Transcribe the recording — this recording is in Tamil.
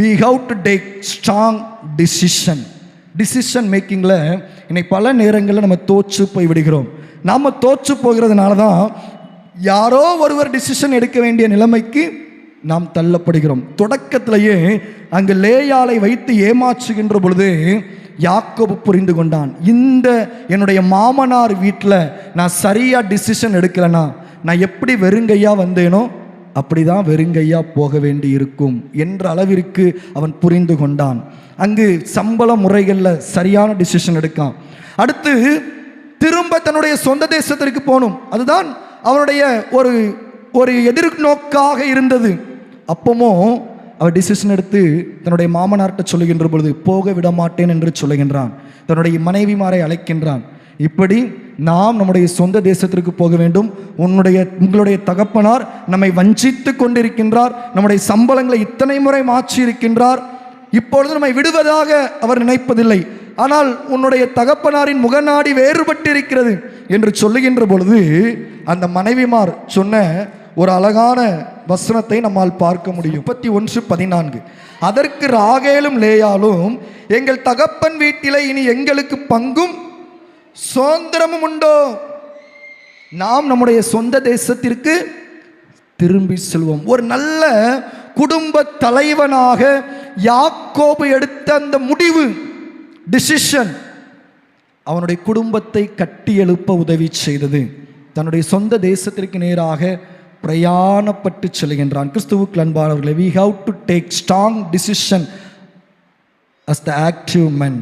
we have to take strong decision மேக்கிங்கில் இன்னைக்கு பல நேரங்களில் நம்ம தோற்று போய் விடுகிறோம். நாம் தோற்று போகிறதுனால தான் யாரோ ஒருவர் டிசிஷன் எடுக்க வேண்டிய நிலைமைக்கு நாம் தள்ளப்படுகிறோம். தொடக்கத்திலேயே அங்கு லேயாளை வைத்து ஏமாற்றுகின்ற பொழுது யாக்கோபு புரிந்து கொண்டான், இந்த என்னுடைய மாமனார் வீட்டில் நான் சரியாக டிசிஷன் எடுக்கலைன்னா நான் எப்படி வெறுங்கையா வந்தேனோ அப்படி தான் வெறுங்கையா போக வேண்டி இருக்கும் என்ற அளவிற்கு அவன் புரிந்து கொண்டான். அங்கு சம்பள முறைகளில் சரியான டிசிஷன் எடுக்கான். அடுத்து திரும்ப தன்னுடைய சொந்த தேசத்திற்கு போகணும், அதுதான் அவனுடைய ஒரு எதிர்நோக்காக இருந்தது. அப்பவும் அவர் டிசிஷன் எடுத்து தன்னுடைய மாமனார்கிட்ட சொல்லுகின்ற பொழுது போக விட மாட்டேன் என்று சொல்லுகின்றான். தன்னுடைய மனைவிமாரை அழைக்கின்றான். இப்படி நாம் நம்முடைய சொந்த தேசத்திற்கு போக வேண்டும். உங்களுடைய தகப்பனார் நம்மை வஞ்சித்து கொண்டிருக்கின்றார், நம்முடைய சம்பளங்களை இத்தனை முறை மாற்றி இருக்கின்றார், இப்பொழுது நம்மை விடுவதாக அவர் நினைப்பதில்லை, ஆனால் உன்னுடைய தகப்பனாரின் முகநாடி வேறுபட்டு இருக்கிறது என்று சொல்லுகின்ற பொழுது அந்த மனைவிமார் சொன்ன ஒரு அழகான வசனத்தை நம்மால் பார்க்க முடியும். 31:14 அதற்கு ராகேலும் லேயாலும் எங்கள் தகப்பன் வீட்டிலே இனி எங்களுக்கு பங்கும் சுதந்திரமும் உண்டோ, நாம் நம்முடைய சொந்த தேசத்திற்கு திரும்பி செல்வோம். ஒரு நல்ல குடும்ப தலைவனாக யாக்கோபு எடுத்த அந்த முடிவு, டிசிஷன் அவனுடைய குடும்பத்தை கட்டி எழுப்ப உதவி செய்தது. தன்னுடைய சொந்த தேசத்திற்கு நேராக பிரயாணப்பட்டு செல்கின்றான். கிறிஸ்துவுக்கு அன்பானவர்களே, we have to take strong decision as the active men.